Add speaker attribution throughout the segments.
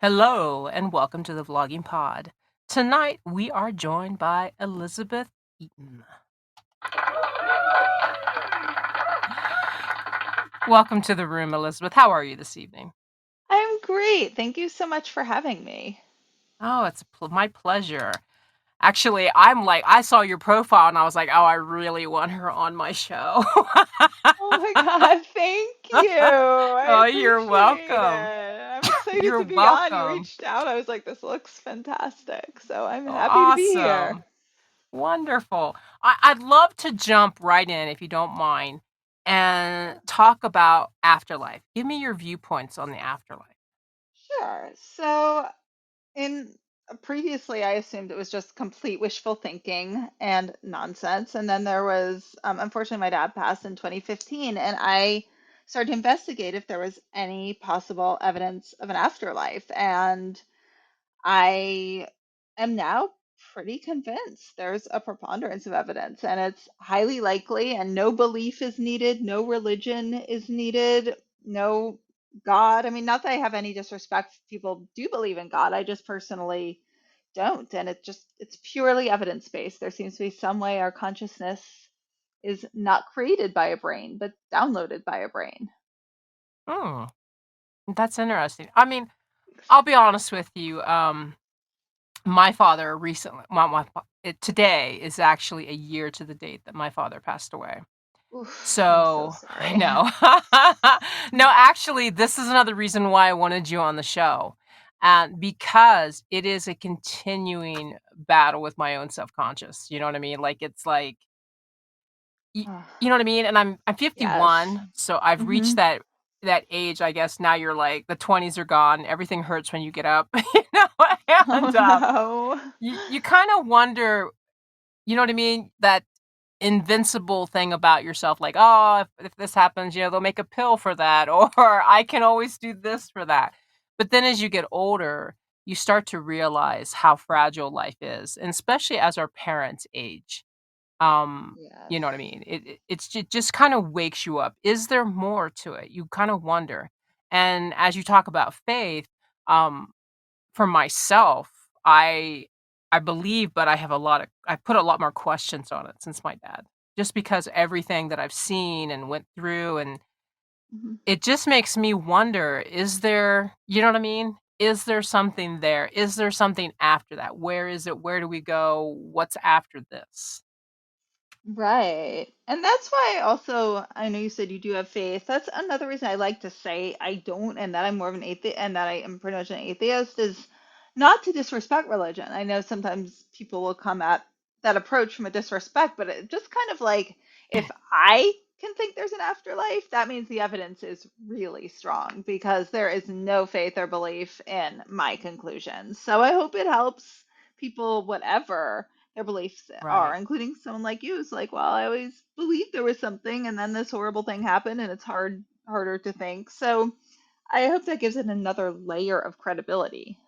Speaker 1: Hello and welcome to the Vlogging Pod. Tonight we are joined by Elizabeth Eaton. Welcome to the room, Elizabeth. How are you this evening?
Speaker 2: I'm great. Thank you so much for having me.
Speaker 1: Oh, it's my pleasure. Actually, I saw your profile and I was like, oh, I really want her on my show.
Speaker 2: Oh my God, thank you. I
Speaker 1: Oh, you're
Speaker 2: appreciate it.
Speaker 1: welcome.
Speaker 2: I'm excited
Speaker 1: You're
Speaker 2: to be on. You
Speaker 1: welcome.
Speaker 2: reached out. I was like, this looks fantastic. So I'm
Speaker 1: Oh,
Speaker 2: happy to be here.
Speaker 1: awesome. Wonderful. I'd love to jump right in, if you don't mind, and talk about afterlife. Give me your viewpoints on the afterlife.
Speaker 2: Sure. So in previously, I assumed it was just complete wishful thinking and nonsense. And then there was, unfortunately, my dad passed in 2015, and I started to investigate if there was any possible evidence of an afterlife. And I am now pretty convinced there's a preponderance of evidence, and it's highly likely, and no belief is needed, no religion is needed, no God. I mean, not that I have any disrespect if people do believe in God. I just personally don't. And it's purely evidence based. There seems to be some way our consciousness is not created by a brain, but downloaded by a brain.
Speaker 1: Hmm, that's interesting. I mean, I'll be honest with you. My father recently, today is actually a year to the date that my father passed away.
Speaker 2: Oof, I'm so
Speaker 1: So I
Speaker 2: sorry.
Speaker 1: know. No, actually, this is another reason why I wanted you on the show. And because it is a continuing battle with my own self-conscious. You know what I mean? Like it's like y- you know what I mean? And I'm
Speaker 2: Yes.
Speaker 1: 51, so I've reached
Speaker 2: Hmm.
Speaker 1: that age, I guess now you're like the 20s are gone, everything hurts when you get up, you know?
Speaker 2: Oh
Speaker 1: And
Speaker 2: no.
Speaker 1: you kind of wonder, you know what I mean? That invincible thing about yourself, like, "Oh, if this happens, they'll make a pill for that," or "I can always do this for that." But then as you get older, you start to realize how fragile life is, and especially as our parents age. You know what I
Speaker 2: Yes.
Speaker 1: mean? It just kinda wakes you up. Is there more to it? You kinda wonder. And as you talk about faith, um, for myself, I believe, but I put a lot more questions on it since my dad. Just because everything that I've seen and went through, and
Speaker 2: Mhm.
Speaker 1: it just makes me wonder, is there, you know what I mean? Is there something there? Is there something after that? Where is it? Where do we go? What's after this?
Speaker 2: Right. And that's why also, I know you said you do have faith. That's another reason I like to say I don't, and that I'm more of an atheist, and that I am pretty much an atheist, is not to disrespect religion. I know sometimes people will come at that approach from a disrespect, but it just kind of like, if I can think there's an afterlife, that means the evidence is really strong because there is no faith or belief in my conclusions. So I hope it helps people, whatever their beliefs are,
Speaker 1: Right.
Speaker 2: including someone like you who's like, well, I always believed there was something, and then this horrible thing happened, and it's harder to think. So I hope that gives it another layer of credibility.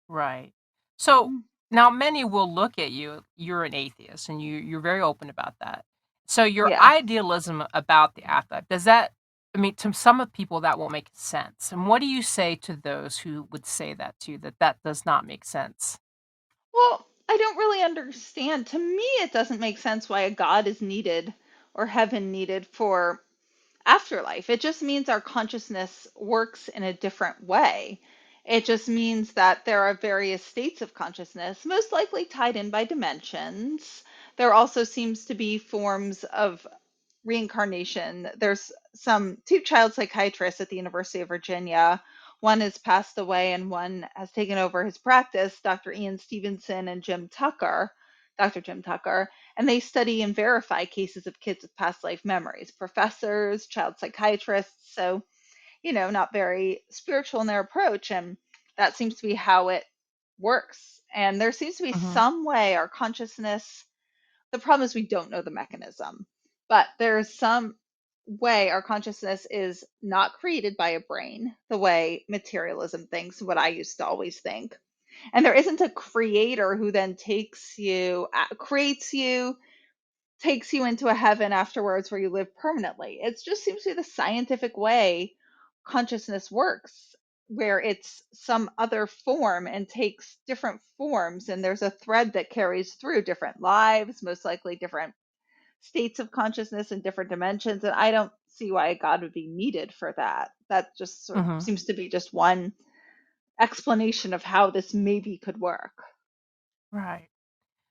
Speaker 1: Right. So
Speaker 2: Mm.
Speaker 1: now many will look at you, you're an atheist, and you're very open about that. So your
Speaker 2: Yeah.
Speaker 1: idealism about the afterlife, does that, I mean, to some of people that won't make sense. And what do you say to those who would say that to you, that that does not make sense?
Speaker 2: Well, I don't really understand. To me, it doesn't make sense why a God is needed or heaven needed for afterlife. It just means our consciousness works in a different way. It just means that there are various states of consciousness, most likely tied in by dimensions. There also seems to be forms of reincarnation. There's some two child psychiatrists at the University of Virginia. One has passed away and one has taken over his practice, Dr. Ian Stevenson and Dr. Jim Tucker, and they study and verify cases of kids with past life memories, professors, child psychiatrists. So, not very spiritual in their approach. And that seems to be how it works. And there seems to be
Speaker 1: Mhm.
Speaker 2: some way our consciousness, the problem is we don't know the mechanism, but there's some way our consciousness is not created by a brain the way materialism thinks, what I used to always think. And there isn't a creator who then creates you, takes you into a heaven afterwards where you live permanently. It just seems to be the scientific way consciousness works. where it's some other form and takes different forms, and there's a thread that carries through different lives, most likely different states of consciousness and different dimensions. And I don't see why God would be needed for that. That just sort of
Speaker 1: Mhm.
Speaker 2: seems to be just one explanation of how this maybe could work.
Speaker 1: Right.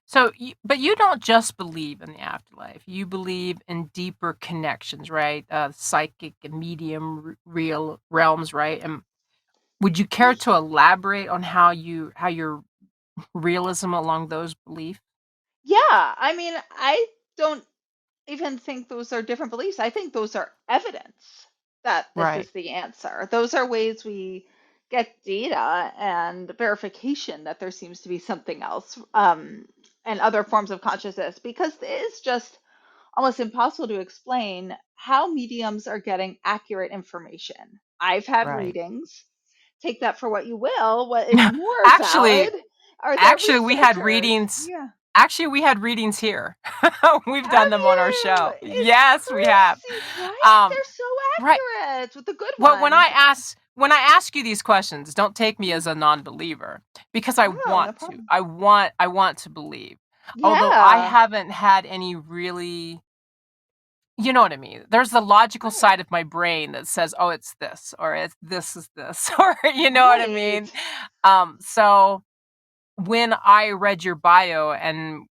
Speaker 1: So, but you don't just believe in the afterlife. You believe in deeper connections, right? Psychic and medium real realms, right? And would you care to elaborate on how your realism along those beliefs?
Speaker 2: Yeah, I mean, I don't even think those are different beliefs. I think those are evidence that this
Speaker 1: Right.
Speaker 2: is the answer. Those are ways we get data and verification that there seems to be something else, and other forms of consciousness, because it is just almost impossible to explain how mediums are getting accurate information. I've had
Speaker 1: Right.
Speaker 2: readings. Take that for what you will. What is more
Speaker 1: Actually,
Speaker 2: valid are their
Speaker 1: actually we had
Speaker 2: researchers.
Speaker 1: readings.
Speaker 2: Yeah.
Speaker 1: Actually, we had readings here. We've done
Speaker 2: Have
Speaker 1: them on our
Speaker 2: you?
Speaker 1: show.
Speaker 2: It's
Speaker 1: Yes, we have.
Speaker 2: crazy, right?
Speaker 1: Um,
Speaker 2: They're so
Speaker 1: right.
Speaker 2: accurate with the good
Speaker 1: Well,
Speaker 2: ones.
Speaker 1: when I ask you these questions, don't take me as a non-believer because I
Speaker 2: Oh, no
Speaker 1: want to.
Speaker 2: problem.
Speaker 1: I want to believe. Although I
Speaker 2: Yeah,
Speaker 1: haven't had any really, you know what I mean? There's the logical
Speaker 2: right,
Speaker 1: side of my brain that says, "Oh, it's this," or "It's this is this," or you know what I
Speaker 2: right.
Speaker 1: mean? So when I read your bio and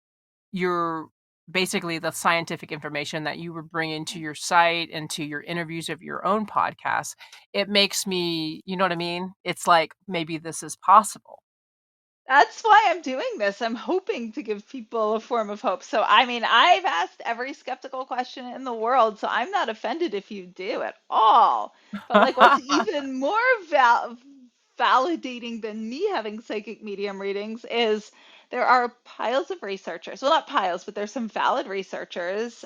Speaker 1: your basically the scientific information that you were bringing to your site and to your interviews of your own podcast, it makes me, you know what I mean? It's like maybe this is possible.
Speaker 2: That's why I'm doing this. I'm hoping to give people a form of hope. So, I mean, I've asked every skeptical question in the world, so I'm not offended if you do at all. But, like, what's even more validating than me having psychic medium readings is there are piles of researchers. Well, not piles, but there's some valid researchers,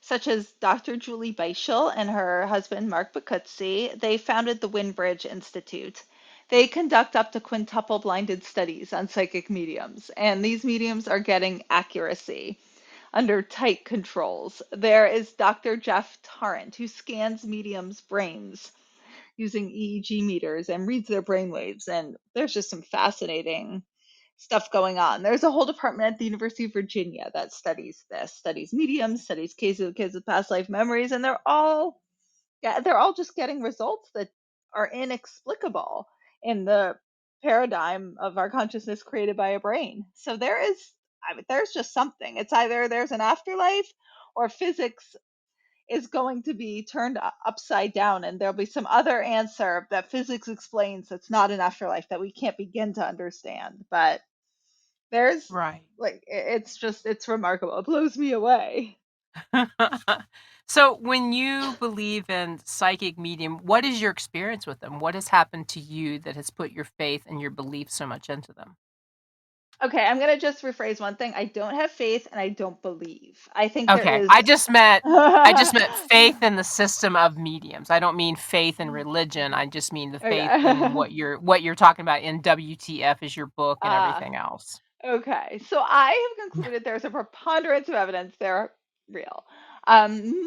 Speaker 2: such as Dr. Julie Beischel and her husband, Mark Bacuzzi. They founded the Windbridge Institute. They conduct up to quintuple blinded studies on psychic mediums, and these mediums are getting accuracy under tight controls. There is Dr. Jeff Tarrant, who scans mediums' brains using EEG meters and reads their brainwaves. And there's just some fascinating stuff going on. There's a whole department at the University of Virginia that studies this, studies mediums, studies cases of kids with past life memories, and they're all just getting results that are inexplicable in the paradigm of our consciousness created by a brain. So I mean, there's just something. It's either there's an afterlife or physics is going to be turned upside down, and there'll be some other answer that physics explains that's not an afterlife that we can't begin to understand. But there's
Speaker 1: Right.
Speaker 2: like, it's remarkable. It blows me away.
Speaker 1: So when you believe in psychic medium, what is your experience with them? What has happened to you that has put your faith and your belief so much into them?
Speaker 2: Okay, I'm gonna just rephrase one thing. I don't have faith and I don't believe. I think there
Speaker 1: Okay,
Speaker 2: is.
Speaker 1: I just meant faith in the system of mediums. I don't mean faith in religion. I just mean the faith in
Speaker 2: Okay.
Speaker 1: what you're talking about in WTF is your book and
Speaker 2: uh,
Speaker 1: everything else.
Speaker 2: okay. So I have concluded there's a preponderance of evidence they're real.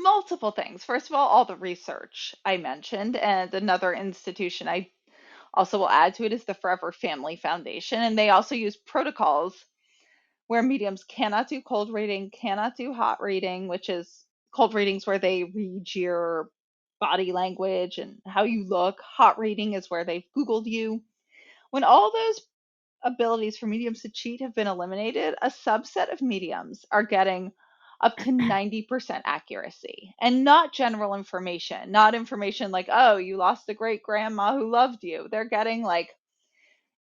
Speaker 2: Multiple things. First of all the research I mentioned, and another institution I also will add to it is the Forever Family Foundation, and they also use protocols where mediums cannot do cold reading, cannot do hot reading, which is cold readings where they read your body language and how you look. Hot reading is where they've Googled you. When all those abilities for mediums to cheat have been eliminated, a subset of mediums are getting up to 90% accuracy, and not general information, not information like, oh, you lost a great grandma who loved you. They're getting like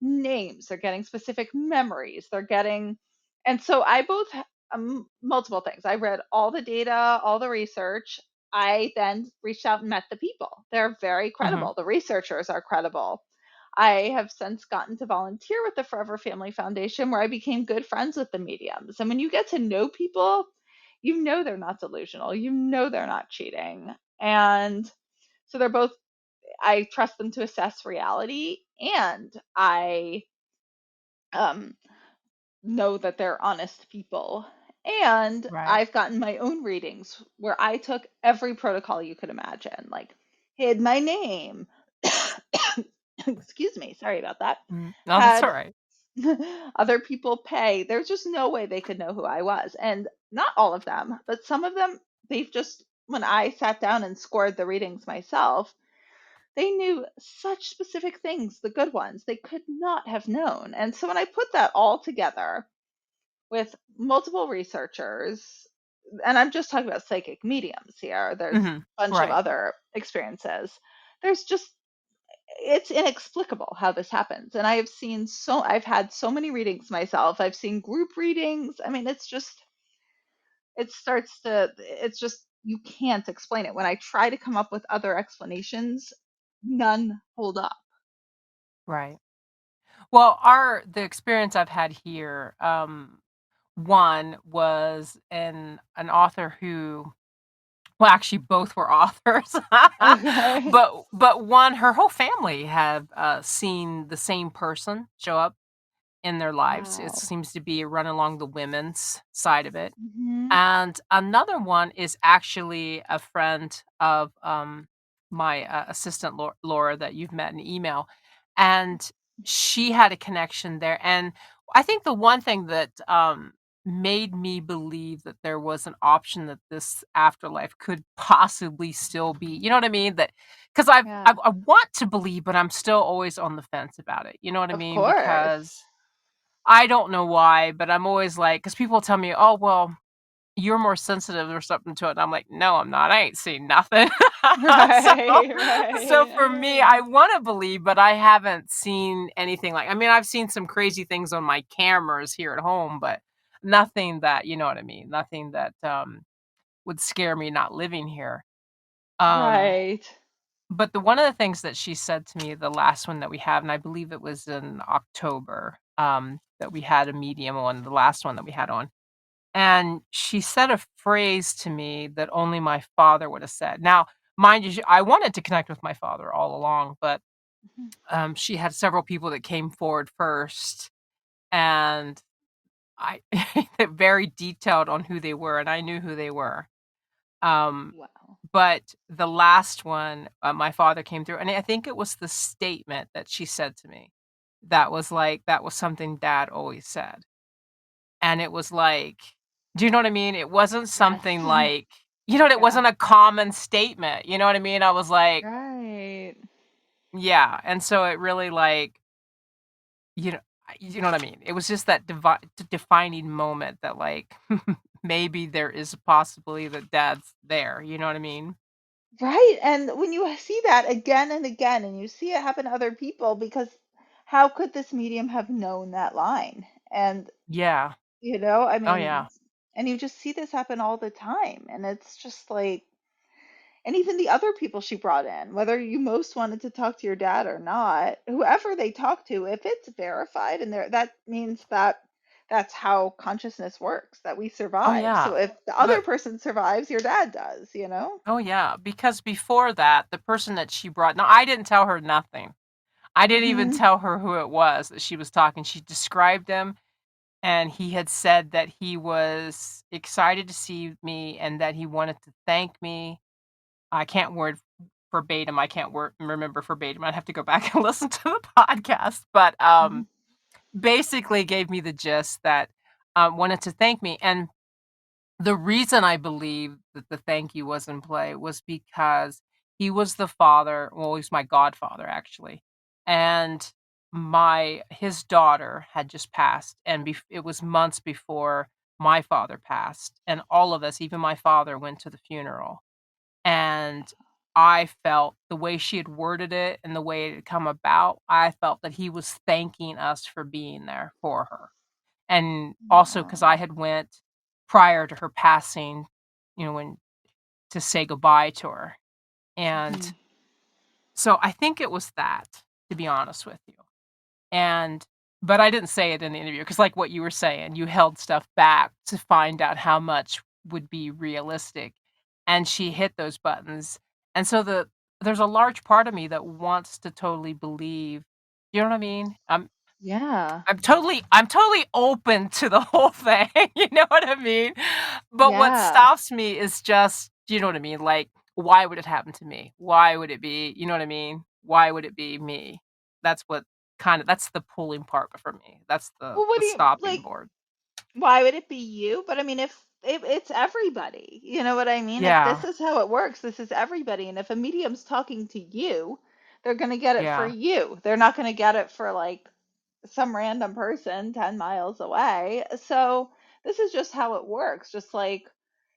Speaker 2: names, they're getting specific memories, they're getting, and so I both multiple things. I read all the data, all the research. I then reached out and met the people. They're very
Speaker 1: Mhm.
Speaker 2: credible. The researchers are credible. I have since gotten to volunteer with the Forever Family Foundation, where I became good friends with the mediums. And when you get to know people, you know they're not delusional, you know they're not cheating. And so they're both, I trust them to assess reality, and I um, know that they're honest people. And
Speaker 1: Right.
Speaker 2: I've gotten my own readings where I took every protocol you could imagine, like hid my name, excuse me, sorry about that,
Speaker 1: No, that's
Speaker 2: had
Speaker 1: alright.
Speaker 2: other people pay. There's just no way they could know who I was. And not all of them, but some of them, they've just, when I sat down and scored the readings myself, they knew such specific things, the good ones, they could not have known. And so when I put that all together with multiple researchers, and I'm just talking about psychic mediums here, there's
Speaker 1: Mhm.
Speaker 2: a bunch of
Speaker 1: Right.
Speaker 2: other experiences. There's just, it's inexplicable how this happens. And I've had so many readings myself. I've seen group readings. I mean, it's just, you can't explain it. When I try to come up with other explanations, none hold up.
Speaker 1: Right. Well, the experience I've had here, one was an author who, well, actually both were authors.
Speaker 2: Okay.
Speaker 1: But one, her whole family have, seen the same person show up in their lives. It
Speaker 2: Wow.
Speaker 1: seems to be run along the women's side of it.
Speaker 2: Hmm.
Speaker 1: And another one is actually a friend of, my, assistant Laura that you've met in email, and she had a connection there, and I think the one thing that, made me believe that there was an option that this afterlife could possibly still be, you know what I mean? That 'cause
Speaker 2: Yeah.
Speaker 1: I want to believe, but I'm still always on the fence about it, you know what I
Speaker 2: Of
Speaker 1: mean?
Speaker 2: course.
Speaker 1: Because I don't know why, but I'm always like, because people tell me, "Oh, well, you're more sensitive or something to it," and I'm like, "No, I'm not, I ain't seen nothing." So
Speaker 2: Right,
Speaker 1: so
Speaker 2: right. I
Speaker 1: for
Speaker 2: hear
Speaker 1: me,
Speaker 2: you.
Speaker 1: I wanna believe, but I haven't seen anything like, I mean, I've seen some crazy things on my cameras here at home, but nothing that, you know what I mean, nothing that, would scare me not living here. Um,
Speaker 2: Right.
Speaker 1: but the one of the things that she said to me, the last one that we had, and I believe it was in October, that we had a medium on, the last one that we had on, and she said a phrase to me that only my father would have said. Now, mind you, I wanted to connect with my father all along, but,
Speaker 2: Mhm.
Speaker 1: she had several people that came forward first, and I very detailed on who they were, and I knew who they were. Um,
Speaker 2: Wow.
Speaker 1: but the last one, my father came through, and I think it was the statement that she said to me that was like, that was something dad always said. And it was like, do you know what I mean? It wasn't
Speaker 2: Yes.
Speaker 1: something like, it
Speaker 2: Yeah.
Speaker 1: wasn't a common statement, you know what I mean? I was like,
Speaker 2: Right.
Speaker 1: yeah, and so it really, like, you know you know what I mean? It was just that defining moment that, like, maybe there is a possibility that dad's there, you know what I mean?
Speaker 2: Right. And when you see that again and again, and you see it happen to other people, because how could this medium have known that line? And,
Speaker 1: Yeah.
Speaker 2: I
Speaker 1: Oh,
Speaker 2: mean,
Speaker 1: yeah.
Speaker 2: and you just see this happen all the time. And it's just like, and even the other people she brought in, whether you most wanted to talk to your dad or not, whoever they talk to, if it's verified and there, that means that that's how consciousness works, that we
Speaker 1: Oh,
Speaker 2: survive. So
Speaker 1: yeah.
Speaker 2: if the other
Speaker 1: But
Speaker 2: person survives, your dad does.
Speaker 1: oh, yeah, because before that, the person that she brought, no, I didn't tell her nothing. I didn't even
Speaker 2: Hmm.
Speaker 1: tell her who it was that she was talking. She described him, and he had said that he was excited to see me and that he wanted to thank me. I can't word verbatim. I can't remember verbatim. I'd have to go back and listen to the podcast, but
Speaker 2: Hmm.
Speaker 1: basically gave me the gist that wanted to thank me. And the reason I believe that the thank you was in play was because he was the father, well, he's my godfather actually. And his daughter had just passed, and it was months before my father passed, and all of us, even my father, went to the funeral. And I felt the way she had worded it and the way it had come about, I felt that he was thanking us for being there for her. And also because I
Speaker 2: Wow.
Speaker 1: had went prior to her passing, when to say goodbye to her.
Speaker 2: Hmm.
Speaker 1: And so I think it was that, to be honest with you. And but I didn't say it in the interview because, like what you were saying, you held stuff back to find out how much would be realistic, and she hit those buttons. And so there's a large part of me that wants to totally believe, you know what I mean?
Speaker 2: Yeah.
Speaker 1: I'm totally open to the whole thing, you know what I mean? But what
Speaker 2: Yeah.
Speaker 1: stops me is just, you know what I mean? Like, why would it happen to me? Why would it be, you know what I mean? Why would it be me? that's what that's the pulling part for me. That's
Speaker 2: Well, what
Speaker 1: the
Speaker 2: do you
Speaker 1: stopping
Speaker 2: like?
Speaker 1: board.
Speaker 2: Why would it be you? But I mean, if it's everybody, you know what I mean? If
Speaker 1: Yeah,
Speaker 2: this is how it works, this is everybody. And if a medium's talking to you, they're going to get it for
Speaker 1: yeah.
Speaker 2: you. They're not going to get it for like some random person 10 miles away. So this is just how it works. Just like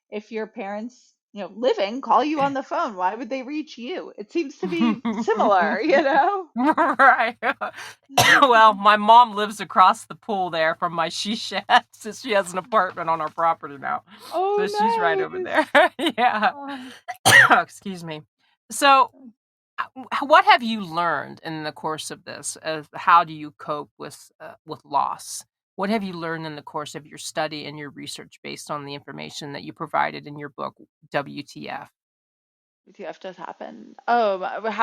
Speaker 2: if your parents, living, call you on the phone, why would they reach you? It seems to be similar, you know?
Speaker 1: Right. Well, my mom lives across the pool there from my she shed, so she has an apartment on our property now. So she's right
Speaker 2: Oh,
Speaker 1: over there.
Speaker 2: nice.
Speaker 1: Yeah.
Speaker 2: Oh.
Speaker 1: Excuse me. So, what have you learned in the course of this? How do you cope with loss? What have you learned in the course of your study and your research based on the information that you provided in your book, WTF?
Speaker 2: WTF Just Happened. Oh, about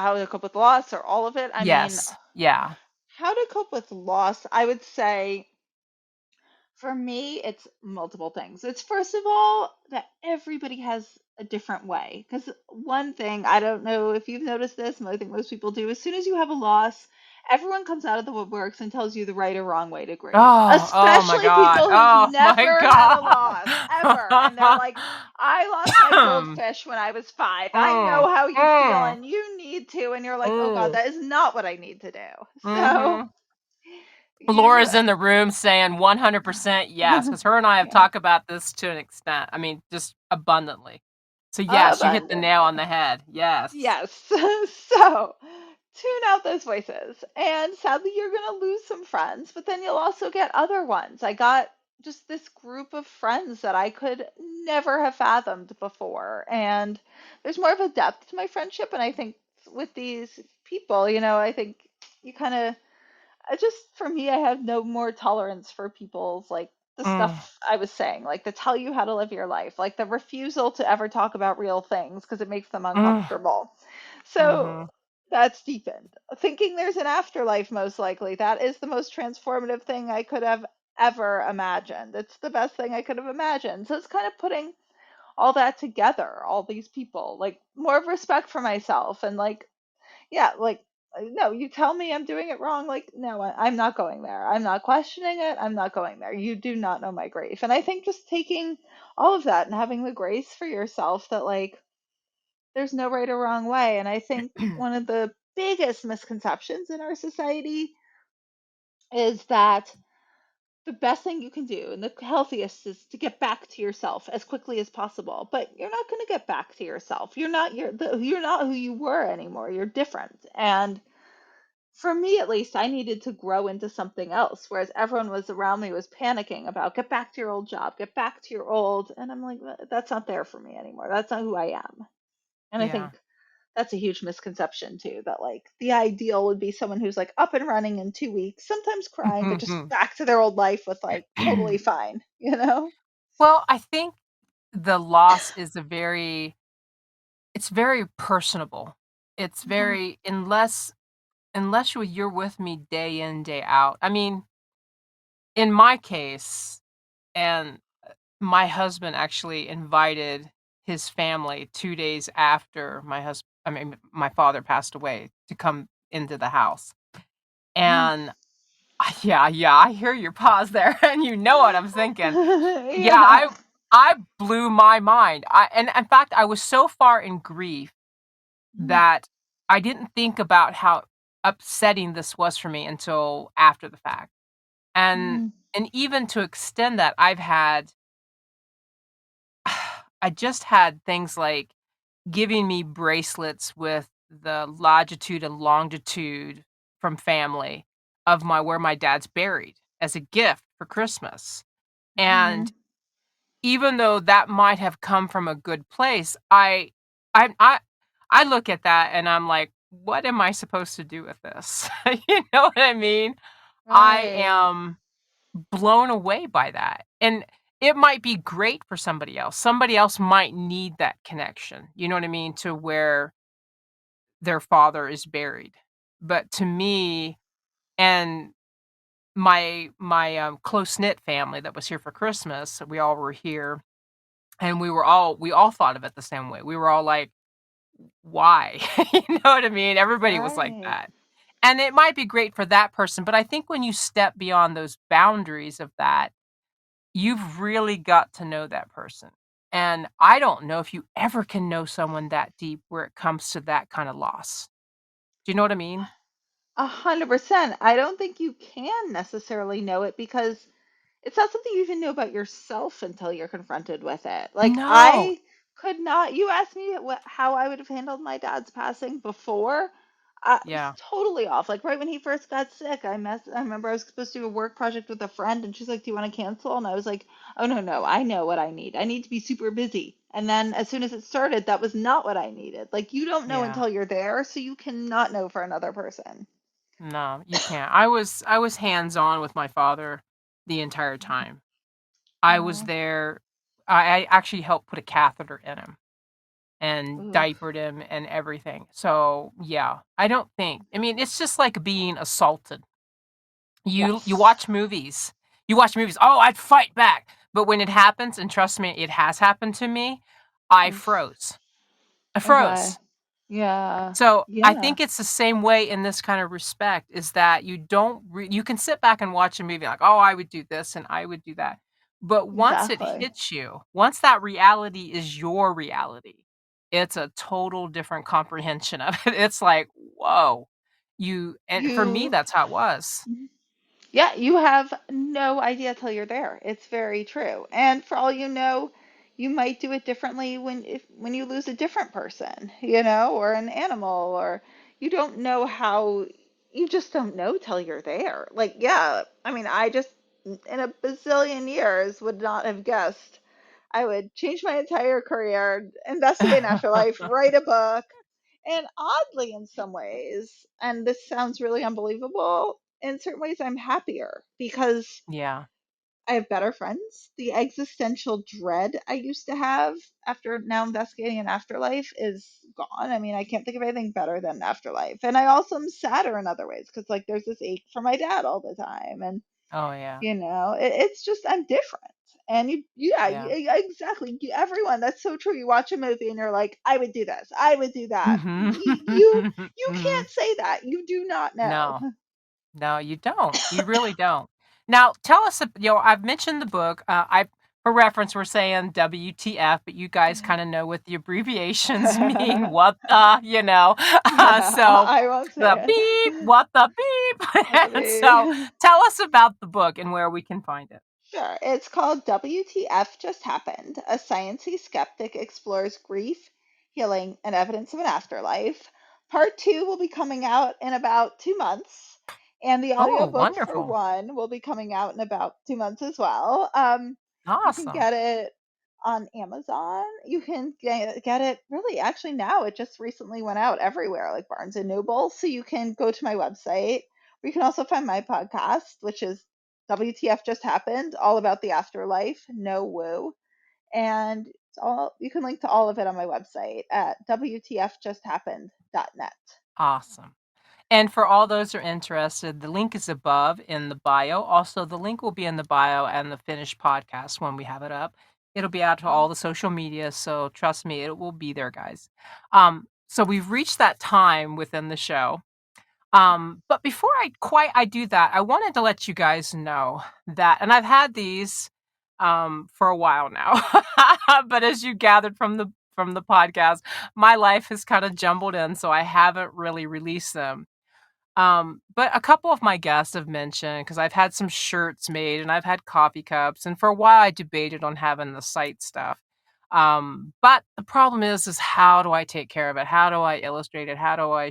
Speaker 2: how to cope with loss or all of it? I mean,
Speaker 1: Yes. Yeah.
Speaker 2: how to cope with loss, I would say for me, it's multiple things. It's first of all that everybody has a different way. Because one thing, I don't know if you've noticed this, and I think most people do, as soon as you have a loss, everyone comes out of the woodworks and tells you the right or wrong way to grieve,
Speaker 1: Oh, oh my
Speaker 2: especially
Speaker 1: god.
Speaker 2: people who've
Speaker 1: Oh my
Speaker 2: never had a
Speaker 1: god.
Speaker 2: loss ever. And they're like, I lost my goldfish when I was 5. I know
Speaker 1: Mm,
Speaker 2: how you feel,
Speaker 1: mm,
Speaker 2: and you need to. And you're like, oh God,
Speaker 1: mm,
Speaker 2: that is not what I need to do. So,
Speaker 1: mhm.
Speaker 2: you.
Speaker 1: Laura's in the room saying 100% yes, because her and I have
Speaker 2: Yeah.
Speaker 1: talked about this to an extent. I mean, just abundantly. So, yes, you hit the nail on
Speaker 2: Abundantly.
Speaker 1: the head. Yes.
Speaker 2: Yes. So tune out those voices. And sadly, you're going to lose some friends, but then you'll also get other ones. I got just this group of friends that I could never have fathomed before. And there's more of a depth to my friendship. And I think with these people, I think you kind of I just for me, I have no more tolerance for people's like the
Speaker 1: Mm,
Speaker 2: stuff I was saying, like to tell you how to live your life, like the refusal to ever talk about real things because it makes them
Speaker 1: mm,
Speaker 2: uncomfortable. So
Speaker 1: mhm,
Speaker 2: that's deepened. Thinking there's an afterlife, most likely, that is the most transformative thing I could have ever imagined. It's the best thing I could have imagined. So it's kind of putting all that together, all these people, like more of respect for myself and like yeah, like, no, you tell me I'm doing it wrong. Like, no, I'm not going there. I'm not questioning it. I'm not going there. You do not know my grief. And I think just taking all of that and having the grace for yourself that, like, there's no right or wrong way. And I think one of the biggest misconceptions in our society is that the best thing you can do and the healthiest is to get back to yourself as quickly as possible. But you're not going to get back to yourself. You're not who you were anymore. You're different. And for me at least, I needed to grow into something else, whereas everyone was around me was panicking about get back to your old job, get back to your old, and I'm like, That's not there for me anymore. That's not who I am." And I
Speaker 1: yeah.
Speaker 2: think that's a huge misconception too, that like the ideal would be someone who's like up and running in 2 weeks, sometimes crying, but just back to their old life with like totally fine, you know?
Speaker 1: Well, I think the loss is it's very personable. It's
Speaker 2: Mhm.
Speaker 1: very unless you're with me day in, day out. I mean, in my case, and my husband actually invited his family 2 days after my father passed away to come into the house,
Speaker 2: Mhm.
Speaker 1: and yeah, yeah, I hear your pause there, and you know what I'm thinking. Yeah,
Speaker 2: Yeah.
Speaker 1: I blew my mind. And in fact, I was so far in grief
Speaker 2: Mhm.
Speaker 1: that I didn't think about how upsetting this was for me until after the fact. And
Speaker 2: Mhm.
Speaker 1: and even to extend that, I just had things like giving me bracelets with the longitude and longitude from family of my where my dad's buried as a gift for Christmas. And
Speaker 2: Mhm.
Speaker 1: even though that might have come from a good place, I I I look at that and I'm like, "What am I supposed to do with this?" You know what I mean? I
Speaker 2: Right.
Speaker 1: am blown away by that, and it might be great for somebody else. Somebody else might need that connection, you know what I mean, to where their father is buried. But to me and my close-knit family that was here for Christmas, we all were here, and we all thought of it the same way. We were all like, "Why?" You know what I mean? Everybody was like
Speaker 2: Right.
Speaker 1: that. And it might be great for that person, but I think when you step beyond those boundaries of that, you've really got to know that person. And I don't know if you ever can know someone that deep where it comes to that kind of loss. Do you know what I mean?
Speaker 2: 100%. I don't think you can necessarily know it because it's not something you even know about yourself until you're confronted with it. Like
Speaker 1: No.
Speaker 2: I could not. You asked me how I would have handled my dad's passing before. I was
Speaker 1: Yeah.
Speaker 2: totally off. Like right when he first got sick, I remember I was supposed to do a work project with a friend, and she's like, "Do you want to cancel?" And I was like, "Oh no, no, I know what I need. I need to be super busy." And then as soon as it started, that was not what I needed. Like you don't know
Speaker 1: Yeah.
Speaker 2: until you're there, so you cannot know for another person.
Speaker 1: No, you can't. I was hands-on with my father the entire time. I was
Speaker 2: Oh,
Speaker 1: there. I actually helped put a catheter in him and
Speaker 2: oof.
Speaker 1: diapered him and everything. So, yeah, I don't think I mean, it's just like being assaulted. You
Speaker 2: Yes.
Speaker 1: watch movies. You watch movies, "Oh, I'd fight back." But when it happens, and trust me, it has happened to me, I
Speaker 2: Oof.
Speaker 1: froze. I
Speaker 2: Okay.
Speaker 1: froze.
Speaker 2: Yeah.
Speaker 1: So, I
Speaker 2: Yeah.
Speaker 1: think it's the same way in this kind of respect is that you don't you can sit back and watch a movie like, "Oh, I would do this and I would do that." But once it
Speaker 2: Exactly.
Speaker 1: hits you, once that reality is your reality, it's a total different comprehension of it. It's like, "Whoa." You and for me,
Speaker 2: You,
Speaker 1: that's how it was.
Speaker 2: yeah, you have no idea till you're there. It's very true. And for all you know, you might do it differently when you lose a different person, or an animal, or you don't know how, you just don't know till you're there. Like, yeah, I mean, I just in a bazillion years would not have guessed I would change my entire career, investigate an afterlife, write a book. And oddly, in some ways, and this sounds really unbelievable, in certain ways, I'm happier because
Speaker 1: Yeah.
Speaker 2: I have better friends. The existential dread I used to have after now investigating an afterlife is gone. I mean, I can't think of anything better than afterlife. And I also am sadder in other ways because, like, there's this ache for my dad all the time. And
Speaker 1: Oh, yeah.
Speaker 2: it's just I'm different. And yeah,
Speaker 1: Yeah.
Speaker 2: exactly. Everyone, that's so true. You watch a movie and you're like, I would do this, I would do that.
Speaker 1: Mhm.
Speaker 2: You
Speaker 1: Mhm.
Speaker 2: can't say that. You do not know.
Speaker 1: No. No, you don't. You really don't. Now, tell us, I've mentioned the book. I, for reference, we're saying WTF, but you guys kind of know what the abbreviations mean. What the,
Speaker 2: Yeah,
Speaker 1: so
Speaker 2: I won't
Speaker 1: the
Speaker 2: say
Speaker 1: beep, what the beep. And so
Speaker 2: it.
Speaker 1: tell us about the book and where we can find it.
Speaker 2: Sure. It's called WTF Just Happened. A Sciencey Skeptic Explores Grief, Healing, and Evidence of an Afterlife. Part two will be coming out in about 2 months, and the
Speaker 1: Oh,
Speaker 2: audiobook for
Speaker 1: wonderful.
Speaker 2: one will be coming out in about 2 months as well. You can
Speaker 1: Awesome.
Speaker 2: get it on Amazon. You can get it really, actually, now it just recently went out everywhere, like Barnes and Noble. So you can go to my website. You can also find my podcast, which is WTF Just Happened, all about the afterlife, no woo. And it's all you can link to all of it on my website at WTFJustHappened.net.
Speaker 1: Awesome. And for all those who are interested, the link is above in the bio. Also, the link will be in the bio and the finished podcast when we have it up. It'll be out to all the social media, so trust me, it will be there, guys. So we've reached that time within the show. But before I do that, I wanted to let you guys know that, and I've had these for a while now. But as you gathered from the podcast, my life has kind of jumbled in, so I haven't really released them. But a couple of my guests have mentioned because I've had some shirts made and I've had coffee cups, and for a while I debated on having the site stuff. But the problem is how do I take care of it? How do I illustrate it? How do I,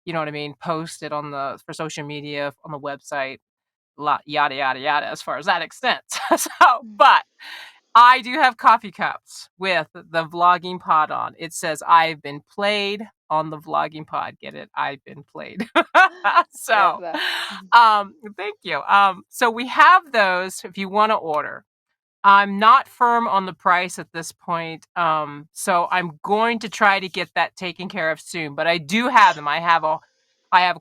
Speaker 1: you know what I mean, post it on the for social media on the website, yada yada yada. As far as that extends, but I do have coffee cups with the vlogging pod on. It says, "I've been played on the vlogging pod." Get it? I've been played.
Speaker 2: Love
Speaker 1: So,
Speaker 2: that.
Speaker 1: thank you. So we have those if you wanna order. I'm not firm on the price at this point, so I'm going to try to get that taken care of soon, but I do have them. I have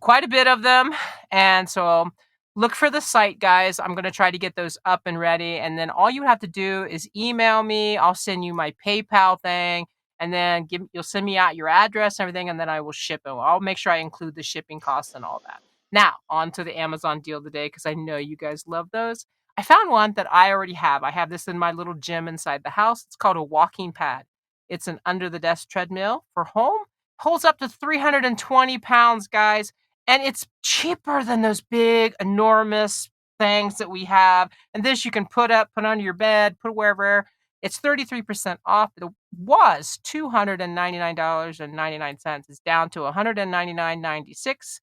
Speaker 1: quite a bit of them, and so look for the site, guys. I'm gonna try to get those up and ready, and then all you have to do is email me. I'll send you my PayPal thing, and then you'll send me out your address and everything, and then I will ship it. I'll make sure I include the shipping costs and all that. Now, on to the Amazon deal of the day because I know you guys love those. I found one that I already have. I have this in my little gym inside the house. It's called a walking pad. It's an under the desk treadmill for home. Holds up to 320 pounds, guys. And it's cheaper than those big, enormous things that we have. And this you can put up, put under your bed, put wherever. It's 33% off. It was $299.99. It's down to $199.96.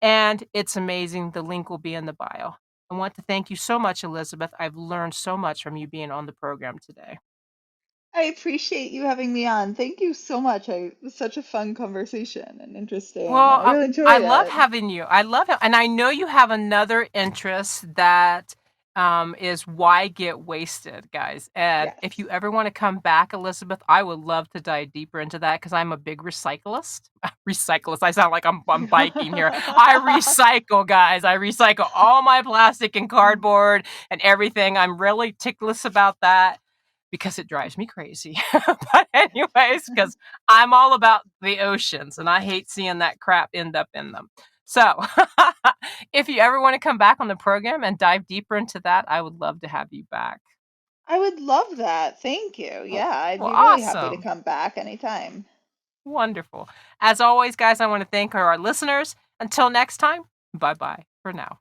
Speaker 1: And it's amazing. The link will be in the bio. I want to thank you so much, Elizabeth. I've learned so much from you being on the program today.
Speaker 2: I appreciate you having me on. Thank you so much. It was such a fun conversation and interesting,
Speaker 1: Well,
Speaker 2: and I really
Speaker 1: I
Speaker 2: enjoyed
Speaker 1: love
Speaker 2: it.
Speaker 1: having you. I love it. And I know you have another interest that is why get wasted, guys. And if
Speaker 2: Yes.
Speaker 1: you ever want to come back, Elizabeth, I would love to dive deeper into that because I'm a big recyclist. Recyclist. I sound like I'm biking here. I recycle, guys. I recycle all my plastic and cardboard and everything. I'm really ticklish about that because it drives me crazy. But anyways, because I'm all about the oceans and I hate seeing that crap end up in them. So, if you ever want to come back on the program and dive deeper into that, I would love to have you back.
Speaker 2: I would love that. Thank you.
Speaker 1: Well,
Speaker 2: Yeah, I'd
Speaker 1: well,
Speaker 2: be really happy to
Speaker 1: awesome.
Speaker 2: come back anytime.
Speaker 1: Wonderful. As always, guys, I want to thank our listeners. Until next time, bye bye for now.